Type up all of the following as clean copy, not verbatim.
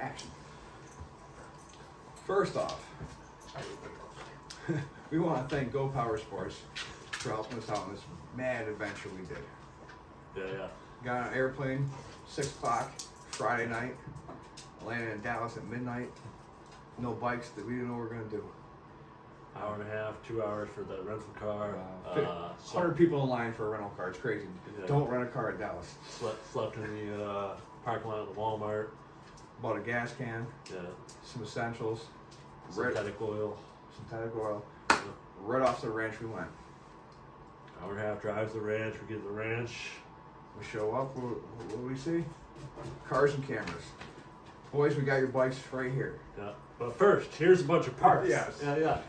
Action. First off, we want to thank Go Power Sports for helping us out on this mad adventure we did. Yeah. Got on an airplane, 6 o'clock, Friday night. Landed in Dallas at midnight. No bikes that we didn't know what we were going to do. Hour and a half, 2 hours for the rental car. 100 people in line for a rental car. It's crazy. Yeah. Don't rent a car at Dallas. Slept in the parking lot of the Walmart. Bought a gas can, Yeah. some essentials, Synthetic oil. Yeah. Right off the ranch we went. Hour and a half drives to the ranch. We get to the ranch. We show up, what do we see? Cars and cameras. Boys, we got your bikes right here. Yeah. But first, here's a bunch of parts. Yes.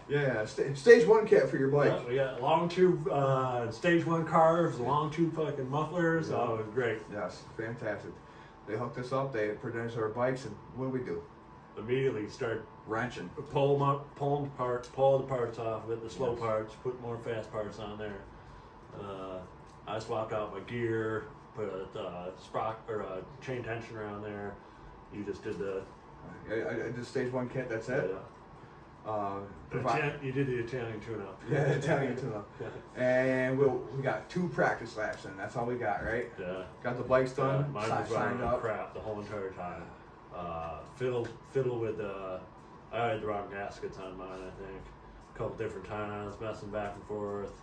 Yeah. Stage 1 kit for your bike. Yeah, we got long tube, stage 1 carves, long tube fucking mufflers. Yeah. Oh, it was great. Yes, fantastic. They hooked us up, they produced our bikes, and what do we do? Immediately start Wrenching. pull them apart, pull the parts off of it, the slow Yes. parts, put more fast parts on there. I swapped out my gear, put a sprocket or a chain tension around there. You just did the I did stage 1 kit, that's it. You did the Italian tune-up. Yeah, Italian tune-up. And we got 2 practice laps in, that's all we got, right? Yeah. Got the bikes done, Mine was signed running up. crap the whole entire time. Fiddle with I had the wrong gaskets on mine, I think. A couple different times, messing back and forth.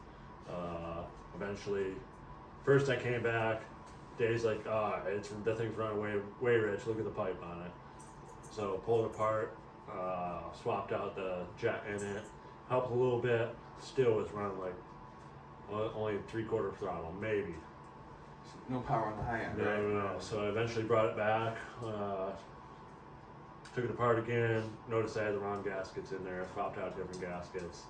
Eventually, first I came back. Dave's like, that thing's running way rich. Look at the pipe on it. So pulled it apart, swapped out the jet in it, helped a little bit. Still was running like only 3/4 throttle, maybe. No power on the high end, right? No. So I eventually brought it back, took it apart again, noticed I had the wrong gaskets in there, swapped out different gaskets,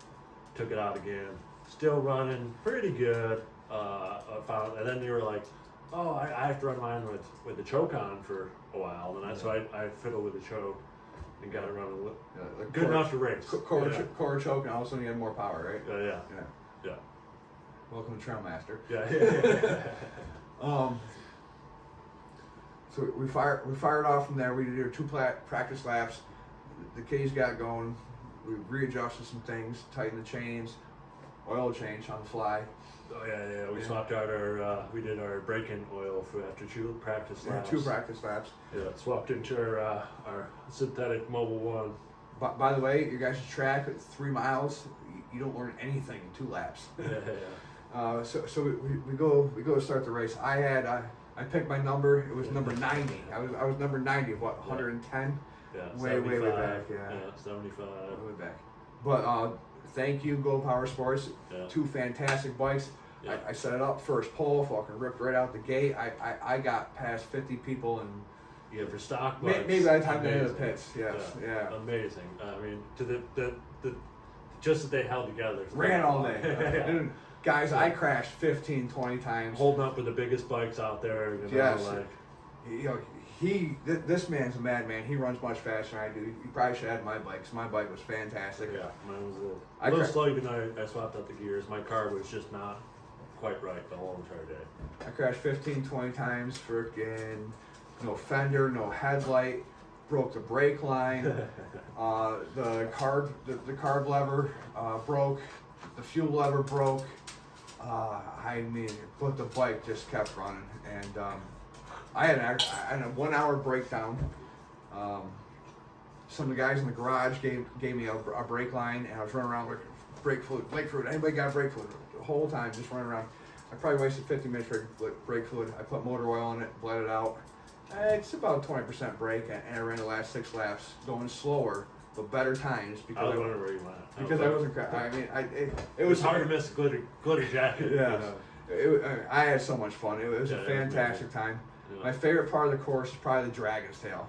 took it out again, still running pretty good. And then they were like, oh, I have to run mine with the choke on for a while. And so I fiddled with the choke and got it running Like good enough to race. Core choke, and all of a sudden you had more power, right? Yeah. Welcome to Trailmaster. Yeah. So we fired off from there. We did our 2 practice laps. The keys got going. We readjusted some things, tightened the chains, oil change on the fly. Oh yeah. We swapped out we did our break-in oil after 2 practice laps. 2 practice laps. Yeah, swapped into our synthetic Mobile One. By the way, your guys' track at 3 miles, you don't learn anything in 2 laps. Yeah. So we go to start the race. I picked my number. It was number 90. I was number 90 of what, 110? Yeah. Way back. Yeah. 75. Way back. But thank you, Go Power Sports. Yeah. 2 fantastic bikes. Yeah. I set it up first pole, fucking ripped right out the gate. I got past 50 people and Yeah, for stock bikes. maybe by the time they hit the amazing. pits. Yes. Yeah. Amazing. I mean, to the just that they held together. Ran all day. And guys, I crashed 15, 20 times. Holding up with the biggest bikes out there. Yes. This man's a madman. He runs much faster than I do. You probably should have my bike, 'cause my bike was fantastic. Yeah, mine was a little slow even though I swapped out the gears. My car was just not quite right the whole entire day. I crashed 15, 20 times. Freaking no fender, no headlight. Broke the brake line. The carb lever broke. The fuel lever broke. But the bike just kept running, and I had a 1 hour breakdown. Some of the guys in the garage gave me a brake line, and I was running around with brake fluid. Anybody got brake fluid? The whole time, just running around. I probably wasted 50 minutes with brake fluid. I put motor oil in it, bled it out. It's about 20% brake, and I ran the last 6 laps, going slower but better times because I was wondering where you went. Because I wasn't. I mean, it was hard to miss a glitter jacket. Yeah. I had so much fun. It was a fantastic time. Yeah. My favorite part of the course is probably the Dragon's Tail.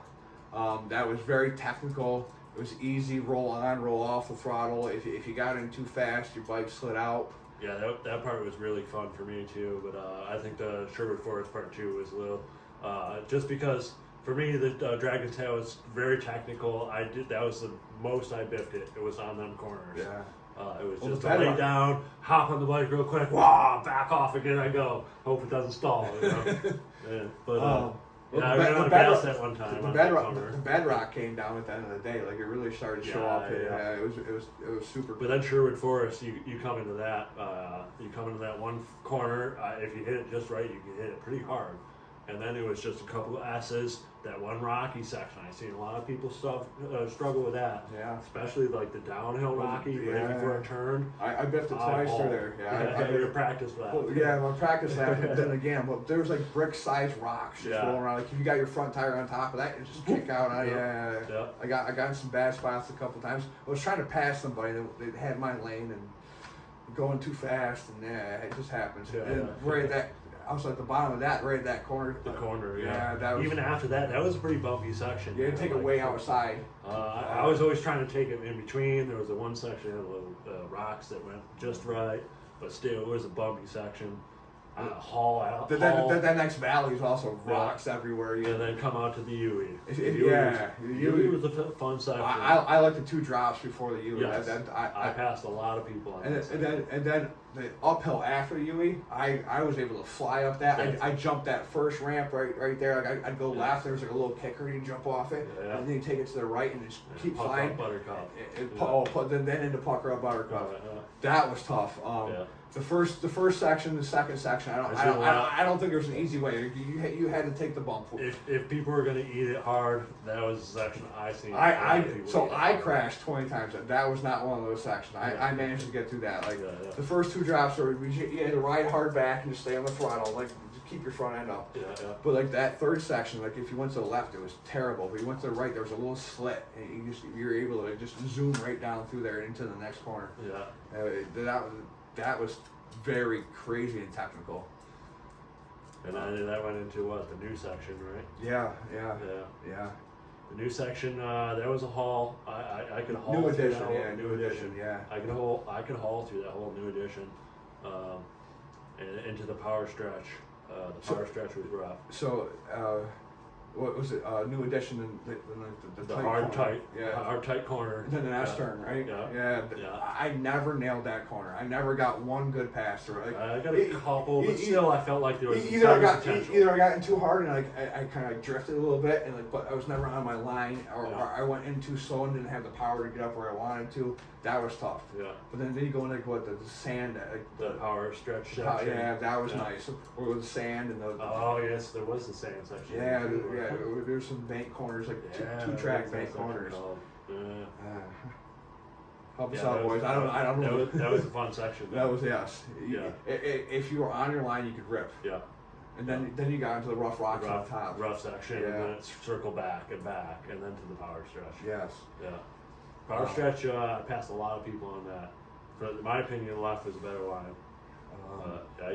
That was very technical. It was easy, roll on, roll off the throttle. If you got in too fast, your bike slid out. Yeah, that part was really fun for me too. But I think the Sherwood Forest part 2 was a little, just because for me the Dragon's Tail was very technical. That was the most I biffed it. It was on them corners. Yeah. It was just to lay down, hop on the bike real quick, back off again I go. Hope it doesn't stall. You know? Yeah, but Well, Yeah, I ran out of gas that one time. The bedrock came down at the end of the day. Like it really started to show up. Yeah, it was super. But then Sherwood Forest, you come into that one corner. If you hit it just right, you can hit it pretty hard. And then it was just a couple of S's. That one rocky section, I've seen a lot of people struggle with that. Yeah. Especially like the downhill rocky right before a turn. I biffed it twice through there. Yeah. I your practice lap. Well, yeah, my practice lap. But then again, there was like brick-sized rocks just rolling around. Like if you got your front tire on top of that, you just kick out. Yeah. I got in some bad spots a couple times. I was trying to pass somebody that had my lane and going too fast, and it just happens. Right at that. I was at the bottom of that, right at that corner. The corner, that was, even after that was a pretty bumpy section. You had to take it way outside. I was always trying to take it in between. There was the one section that had little rocks that went just right, but still, it was a bumpy section. Haul out. That next valley is also rocks everywhere. And then come out to the UE. The UE was the fun section. I like the 2 drops before the UE. Yes. I passed a lot of people on that. And then the uphill after the UE, I was able to fly up that. I jumped that first ramp right there. Like I'd go left. There was like a little kicker. You jump off it, and then you take it to the right and just keep flying. Buttercup. Then into pucker up Buttercup. That was tough. The first section, the second section, I don't think there's an easy way. You had to take the bump. If people were gonna eat it hard, that was the section I seen. I crashed 20 times. That was not one of those sections. I managed to get through that. The first 2 drops were you had to ride hard back and just stay on the throttle, like just keep your front end up. But like that third section, like if you went to the left, it was terrible. But you went to the right, there was a little slit, and you were able to just zoom right down through there into the next corner. That was very crazy and technical. And then that went into what, the new section, right? Yeah. The new section, that was a haul. I could haul. New edition, new edition. Yeah. I could haul through that whole new edition, and into the power stretch. The power stretch was rough. So, what was it? New edition and the hard corner. tight corner. And then the next turn, right? Yeah. I never nailed that corner. I never got one good pass through. Like, I got a couple, but still, I felt like there was either I got in too hard and I kind of drifted a little bit, and but I was never on my line, or I went in too slow and didn't have the power to get up where I wanted to. That was tough. Yeah. But then you go in the sand, the power stretch section. Yeah, that was nice. Or with the sand and the. Oh yes, there was the sand section. Yeah. There's some bank corners, like 2-track bank corners. Help us out, boys. I don't know. That was a fun section. That was If you were on your line, you could rip. Yeah. And then you got into the rough rocks on top. Rough section, and then it circled back, and then to the power stretch. Yes. Yeah. Power stretch, I passed a lot of people on that. In my opinion, the left was a better line.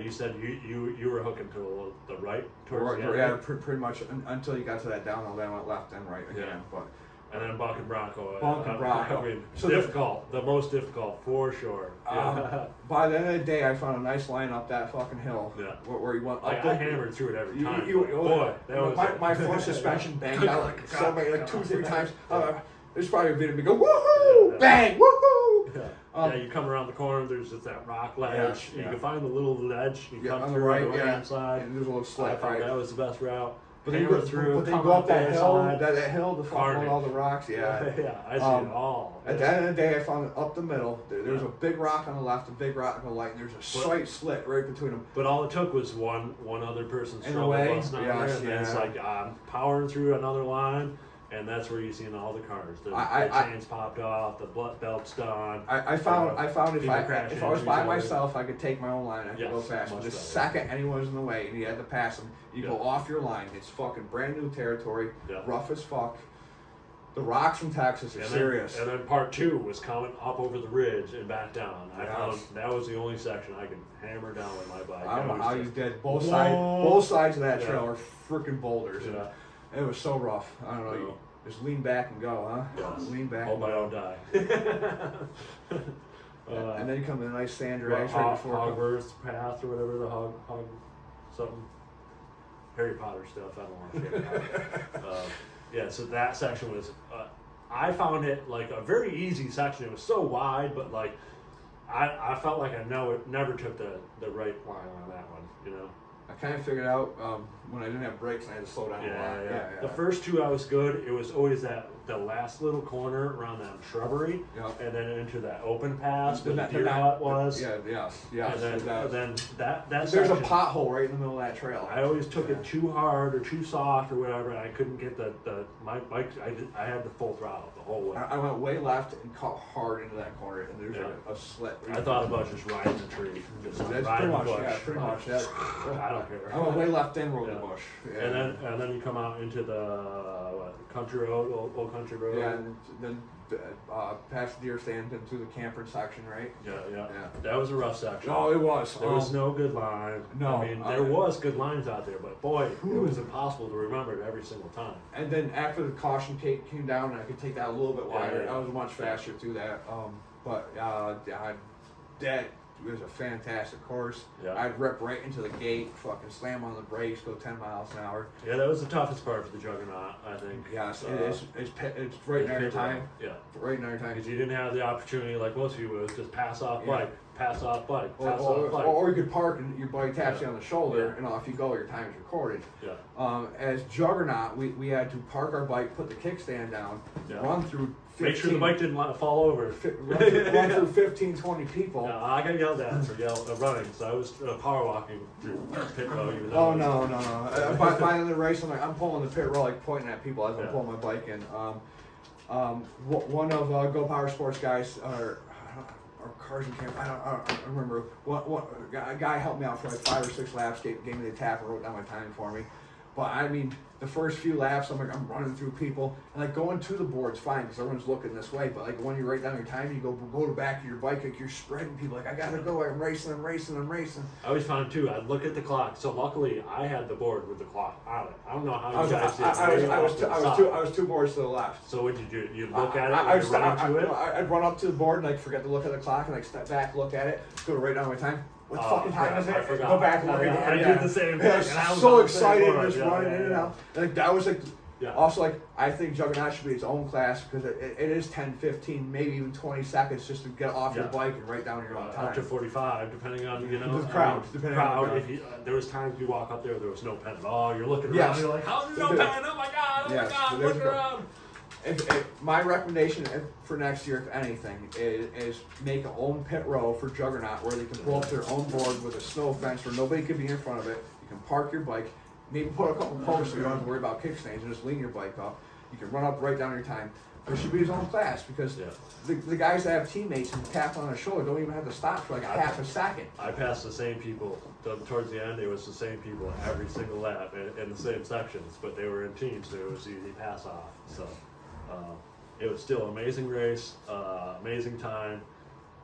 You said you were hooking to the right towards the end. Yeah, pretty much until you got to that downhill. Then went left and right again. But and then Buck and Bronco. Bronco. I mean, so difficult. The most difficult for sure. By the end of the day, I found a nice line up that fucking hill. Yeah. Where you went up. I hammered through it every time. My front suspension banged out like 2-3 times. There's probably a video of me go woohoo, bang, woohoo. You come around the corner. There's just that rock ledge. You can find the little ledge. You come on through the right hand side. And there's a little slit. That was the best route. But then you go up that hill, that hill, the fuck with all the rocks. Yeah, I see it all. At the end of the day, I found it up the middle. There's a big rock on the left, a big rock on the right, and there's a slight slit right between them. But all it took was one other person's struggle bus not there, and then it's like I'm powering through another line. And that's where you see all the cars. The chains popped off, the belt's done. I found if I was by myself, I could take my own line. I could go fast. But the second anyone was in the way and you had to pass them, you go off your line. It's fucking brand new territory, rough as fuck. The rocks from Texas are serious. And then part 2 was coming up over the ridge and back down. I found that was the only section I could hammer down with my bike. I don't know how you did. Both sides of that trail are freaking boulders. Yeah. It was so rough. I don't know. You just lean back and go, huh? Yes. Lean back. Hope I don't die. And then you come to a nice sand drags right before. Hogwarts Path or whatever, the hog something. Harry Potter stuff. I don't want to share about. So that section was. I found it like a very easy section. It was so wide, but like I felt like I never took the right line on that one. You know. I kind of figured out when I didn't have brakes and I had to slow down a lot. Yeah. The first two I was good. It was always the last little corner around that shrubbery, and then into that open pass where the deer hut was. Yeah. And then that there's section, a pothole right in the middle of that trail. I always took it too hard or too soft or whatever, and I couldn't get my bike. I had the full throttle the whole way. I went way left and caught hard into that corner, and there's a slit. I thought about just riding the tree. Just That's riding pretty much, the bush. yeah, pretty much. That, I don't care. I went way left and rode the bush. Yeah. And then you come out into the country road, old country road. Yeah, and then past the deer stand and through the camper section, right? Yeah. That was a rough section. Oh, it was. There was no good line. No, I mean, there was good lines out there, but boy, it was impossible to remember it every single time. And then after the caution tape came down, and I could take that a little bit wider. Yeah. I was much faster through that. That was a fantastic course. Yeah. I'd rip right into the gate, fucking slam on the brakes, go 10 miles an hour. Yeah, that was the toughest part for the Juggernaut, I think. Yes, it is. It's right in our time. Yeah. Right in our time. Because you didn't have the opportunity, like most people, it was just pass off bike, pass off bike, Or, pass off bike. or you could park and your buddy taps you on the shoulder, and off you go. Your time is recorded. Yeah. As Juggernaut, we had to park our bike, put the kickstand down, run through 15, make sure the bike didn't fall over. run through 15, 20 people. No, I got yelled at for running, so I was power walking through pit row. Even though Oh no! By the end of the race, I'm pulling the pit row, like pointing at people as I'm pulling my bike in. One of Go Power Sports guys, or Cars and Camp, I don't remember. A guy helped me out for like 5 or 6 laps, gave me the tap and wrote down my time for me. But I mean, the first few laps, I'm running through people, and like going to the board's fine because everyone's looking this way. But like when you write down your time, you go to the back of your bike, like you're spreading people. Like I gotta go, I'm racing. I always found too. I'd look at the clock. So luckily, I had the board with the clock on it. I don't know how you guys did. I was 2 boards to the left. So what did you do? You look at it. I'd run up to the board and like forget to look at the clock and like step back, look at it, go to write down my time. What fucking time is it? I forgot. Go back and look at it. I did the same thing. I was so excited, just running in and out. Like that was like. Yeah. Also, like I think Juggernaut should be its own class because it is 10, 15, maybe even 20 seconds just to get off your bike and write down your own time. Up to 45, depending on the crowd. Depending on the crowd. If there was times you walk up there was no pen at all. You're looking around. You're like, how's there no pen? Oh my god! Look around. My recommendation for next year, if anything, is make an own pit row for Juggernaut where they can pull up their own board with a snow fence where nobody could be in front of it. You can park your bike, maybe put a couple posts so you don't have to worry about kickstands and just lean your bike up. You can run up, right down your time. There should be his own class because the guys that have teammates and tap on the shoulder don't even have to stop for like half a second. I passed the same people towards the end. It was the same people every single lap in the same sections, but they were in teams, so it was easy pass off. So. It was still an amazing race, amazing time.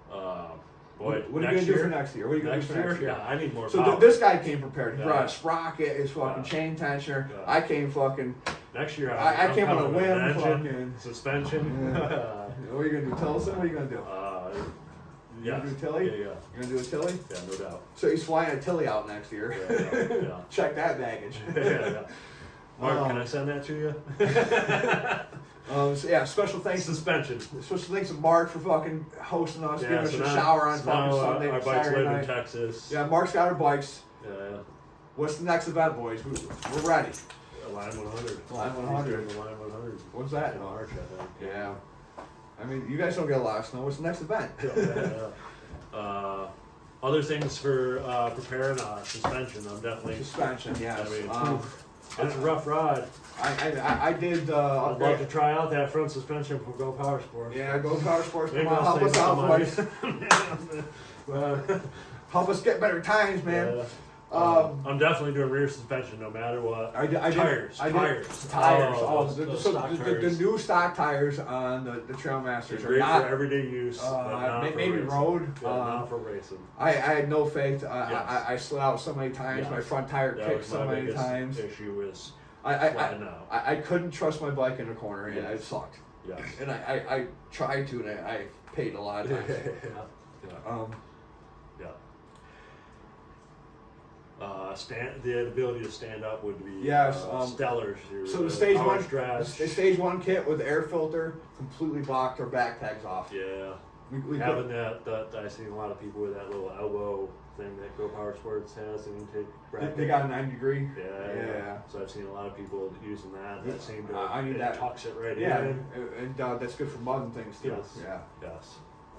What are you going to do for next year? What are you going to do for next year? Yeah, I need more power. So this guy came prepared. He brought a sprocket, his fucking chain tensioner. Yeah. I came fucking... Next year, I came on a whim. Engine, suspension. Yeah. What are you going to do? Tell us what are you going to do? You going to do a Tilly? Yeah. You going to do a Tilly? Yeah, no doubt. So he's flying a Tilly out next year. Yeah. Check that baggage. Yeah. Mark, can I send that to you? Special thanks. Suspension. Special thanks to Mark for fucking hosting us, giving us a shower on fucking Sunday. Our bikes Saturday live night. in Texas. Yeah, Mark's got our bikes. Yeah. What's the next event, boys? We're ready. Line 100. Line 100. Line 100. What's that? In March, I think. Yeah. I mean, you guys don't get a lot of snow. What's the next event? Other things for preparing suspension. I'm definitely suspension. Yes. I mean, it's a rough ride. I did. I'd love to try out that front suspension for Go Power Sports. Yeah, Go Power Sports. Come on, help us out, boys. Help us get better times, man. Yeah. I'm definitely doing rear suspension no matter what. Tires. The new stock tires on the Trailmasters are not for everyday use. Maybe road. Not for racing. I had no faith. I slid out so many times. My front tire kicked so many times. Issue is I couldn't trust my bike in a corner, and it sucked. Yeah. And I tried to, and I paid a lot of times. The ability to stand up would be stellar. So the stage one kit with the air filter completely blocked our back tags off. Yeah. Having that I seen a lot of people with that little elbow thing that Go Power Sports has, an intake bracket. They got a 90-degree. Yeah. So I've seen a lot of people using that. That seem to I need that. tucks it right Yeah, in. and that's good for mud and things too. Yes. Yeah. Yes.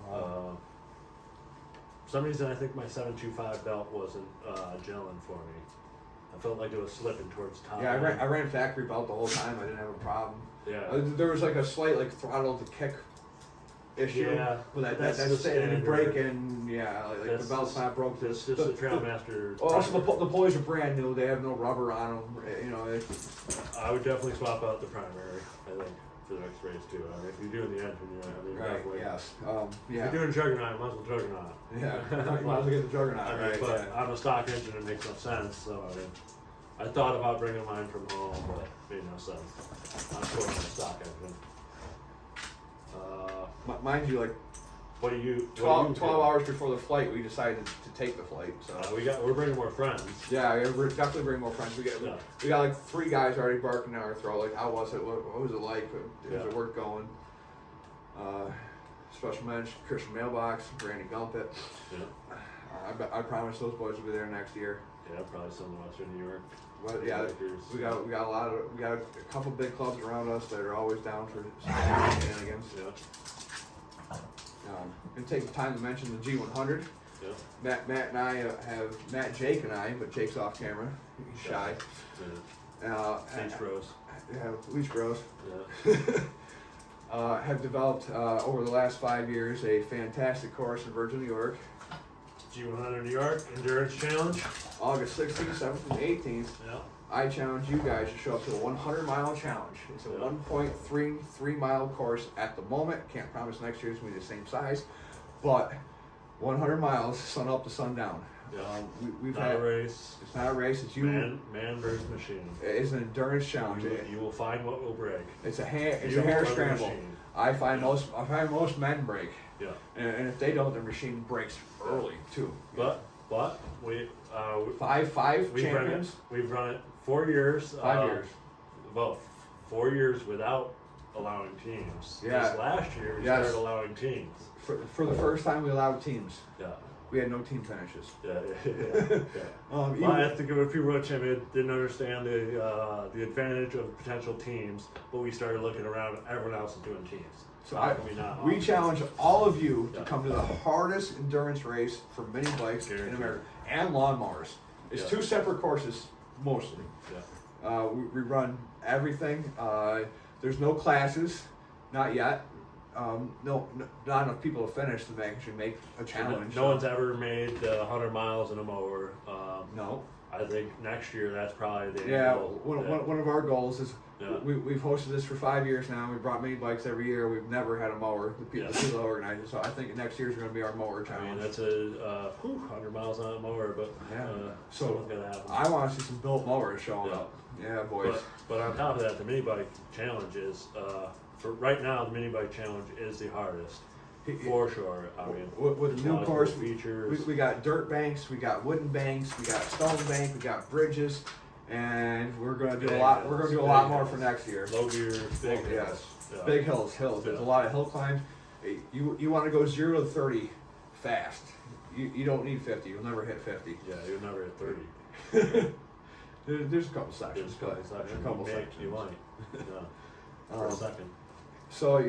For some reason, I think my 725 belt wasn't gelling for me. I felt like it was slipping towards top. Yeah, I ran factory belt the whole time. I didn't have a problem. Yeah. There was like a slight like throttle to kick issue. Yeah, But that's the and standard. brake and like the belt's not broke. It's just a Trailmaster. Also, the pulleys are brand new. They have no rubber on them. You know. I would definitely swap out the primary, I think, for the next race too. I mean, if you're doing the engine, definitely. Yes. If Yeah. you're doing Juggernaut, you might as well Juggernaut. Yeah. You might as well get the Juggernaut. I mean, Right. but Yeah. on a stock engine, it makes no sense. So I mean, I thought about bringing mine from home, but it made no sense. I'm going on a stock engine. Mind you, like What do you? 12 hours before the flight, we decided to take the flight. So we're bringing more friends. yeah, we're definitely bringing more friends. We got like 3 guys already barking down our throat. Like, how was it? What was it like? How's it work going? Special mention, Christian Mailbox, Randy Gumpet. Yeah. I promise those boys will be there next year. Yeah, probably some in Western New York. But yeah, we got a couple big clubs around us that are always down for shenanigans. Yeah. And take the time to mention the G100. Yeah. Jake and I, but Jake's off camera. He's shy. Yeah. Leach Bros. Yeah, Leach Bros. Yeah. Have developed over the last 5 years a fantastic course in Virgin, New York. G100 New York Endurance Challenge. August 16th, 17th, and 18th. Yeah. I challenge you guys to show up to a 100-mile challenge. It's a Yeah. 1.33-mile course at the moment. Can't promise next year's going to be the same size, but 100 miles, sun up to sundown. Yeah. We've Not had a race. It's not a race. It's you. Man versus machine. It's an endurance challenge. You will find what will break. It's a hair You are the scramble. machine. I find most men break, Yeah. and if they don't, their machine breaks early too. But we Five we've champions. We've run it 4 years. 5 years. Well, 4 years without allowing teams. Yeah. This last year we Yes. started allowing teams. For the first time, we allowed teams. Yeah. We had no team finishes. Yeah. Well, I think if people were timid, didn't understand the advantage of potential teams, but we started looking around. Everyone else is doing teams. So How can we not? we challenge all of you to Yeah. come to the hardest endurance race for mini bikes in Guaranteed. America and lawnmowers. It's Yeah. 2 separate courses mostly. Yeah. We run everything. There's no classes, not yet. Not enough people to finish to actually make a challenge. No one's ever made 100 miles in a mower. No. I think next year that's probably the Yeah, goal. one of our goals is Yeah. we've hosted this for 5 years now. We brought mini bikes every year. We've never had a mower. The people Yeah. that organize it. So I think next year's going to be our mower I challenge. mean, that's a 100 miles on a mower, but Yeah. So, someone's gonna happen. I want to see some built mowers showing Yeah. up. Yeah, boys. But on top of that, the mini bike challenge is for right now. The mini bike challenge is the hardest for sure. I mean, with the a lot new of course, cool features. we got dirt banks, we got wooden banks, we got stone bank, we got bridges, and we're gonna do Big a lot. hills, We're gonna do a big lot more hills. for next year. Low gear, big Oh, hills. yes. Yeah. Big hills. There's a Yeah. lot of hill climbs. You want to go 0 to 30 fast. You don't need 50. You'll never hit 50. Yeah, you'll never hit 30. There's a couple sections. There's a couple but- sections. A couple You sections. might. Yeah. For a second. So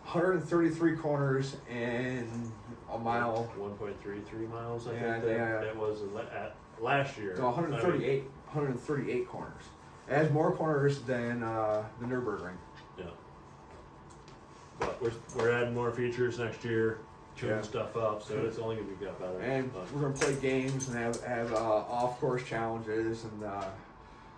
133 corners in a mile. 1.33 miles. I Yeah, think that yeah. it was at last year. No, 138 corners. It has more corners than the Nürburgring. Yeah. But we're adding more features next year, tuning Yeah. stuff up, so it's only gonna get better. And But, we're gonna play games and have off-course challenges and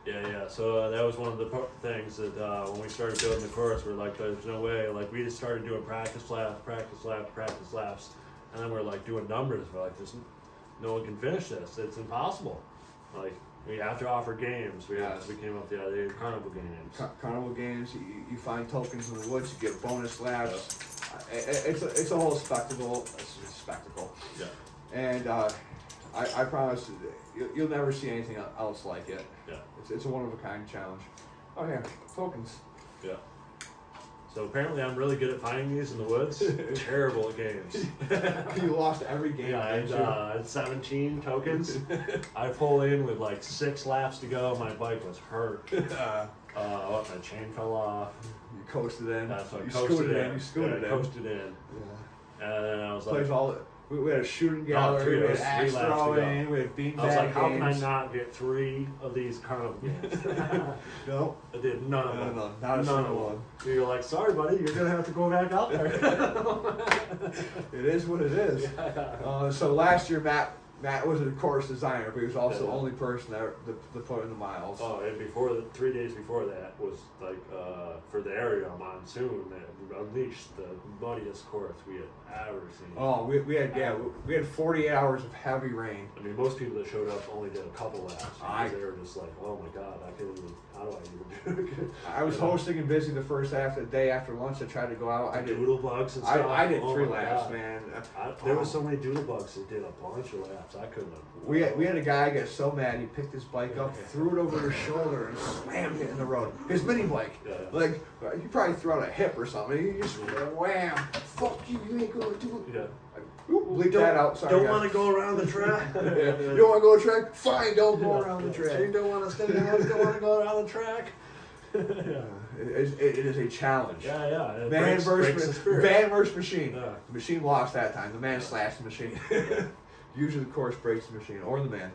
yeah. So that was one of the things that when we started building the course, we're like, there's no way. Like we just started doing practice laps, and then we're like doing numbers. We're like, no one can finish this. It's impossible. Like we have to offer games. We came up with the idea of carnival games. carnival games. You find tokens in the woods. You get bonus laps. It's a whole spectacle. It's a spectacle. Yeah. And I promise you'll never see anything else like it. Yeah. It's a one of a kind challenge. Oh yeah, tokens. Yeah. So apparently I'm really good at finding these in the woods. Terrible at games. You lost every game. Yeah, I had 17 tokens. I pull in with like 6 laps to go. My bike was hurt. My chain fell off. You coasted in. That's what You coasted scooted in. You scooted in. Coasted in. Yeah. And then I was Plays like, all. We had a shooting gallery. We had axe throwing. We had beanbag I was like, how can I games. not get 3 of these carnival games? No. I did none of them. No, not a None single of one. them. You're like, sorry, buddy, you're gonna have to go back out there. It is what it is. So last year, Matt was a course designer, but he was also the only person that put in the miles. Oh, and 3 days before that was like for the area monsoon that unleashed the muddiest course we had ever seen. Oh, we had 48 hours of heavy rain. I mean, most people that showed up only did a couple laps because I- they were just like, "Oh my god, how do I even do it?" I was hosting and busy the first half of the day after lunch. I tried to go out. I did doodle bugs and stuff. I did Oh 3 my laps, God. man. There was so many doodle bugs that did a bunch of laps. I couldn't have. We had a guy get so mad he picked his bike up, threw it over his shoulder, and slammed it in the road. His mini bike, like he probably threw out a hip or something. He just wham! Fuck you! You ain't gonna do it. Yeah. Bleep that out. Sorry, Don't guys. want to go around the track. You don't want to go to track? Fine, don't go around the track. You don't want to stay there. Don't want to go around the track. It is a challenge. Yeah. It Man breaks the versus spirit. van versus machine. Yeah. The machine lost that time. The man slashed the machine. Usually the course breaks the machine or the man.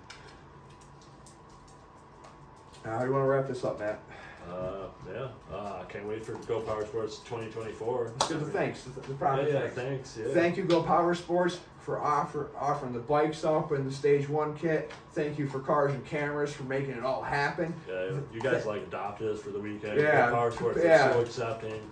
How do you want to wrap this up, Matt? I can't wait for Go Power Sports 2024. Let's give the thanks. The proper thanks. Thanks. Yeah. Thank you, Go Power Sports, for offering the bikes up and the Stage 1 kit. Thank you for Cars and Cameras for making it all happen. Yeah, you guys like adopted us for the weekend. Yeah. Go Power Sports is so accepting.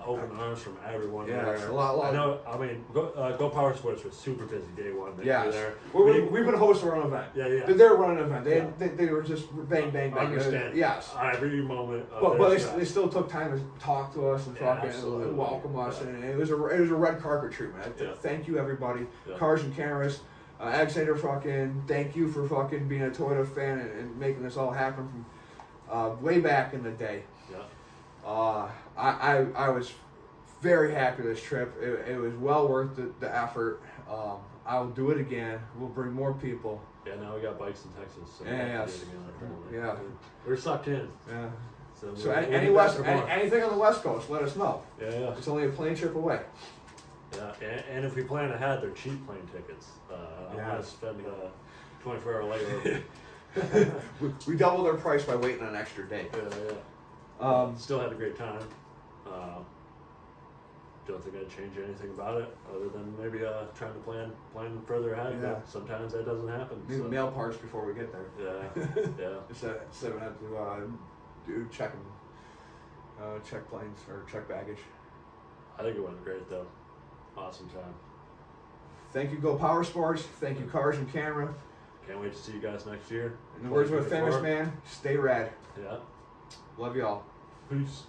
Open arms from everyone. Yeah, there. a lot. I know. I mean, Go Power Sports was super busy day one. Yeah, there. we've been hosting our own event. Yeah. They're running an event. They were just bang. I understand. Yes. Every moment. But they still took time to talk to us and and welcome us, and it was a red carpet treatment. Thank you, everybody. Yeah. Cars and Cameras, Alexander, thank you for being a Toyota fan and making this all happen from way back in the day. Yeah. I was very happy with this trip. It was well worth the effort. I'll do it again. We'll bring more people. Yeah, now we got bikes in Texas. So Yeah. We're sucked in. Yeah. So we'll anything on the West Coast, let us know. Yeah. It's only a plane trip away. Yeah, and if we plan ahead, they're cheap plane tickets. I don't want to spend 24-hour layover. we doubled our price by waiting an extra day. Yeah. Still had a great time. Don't think I'd change anything about it, other than maybe trying to plan further ahead. Yeah. But sometimes that doesn't happen. Need the mail parts before we get there. Yeah. Instead of having to check planes or check baggage. I think it went great though. Awesome time. Thank you, Go Power Sports. Thank you, Cars and Camera. Can't wait to see you guys next year. In the words of a famous man, stay rad. Yeah. Love y'all. Peace.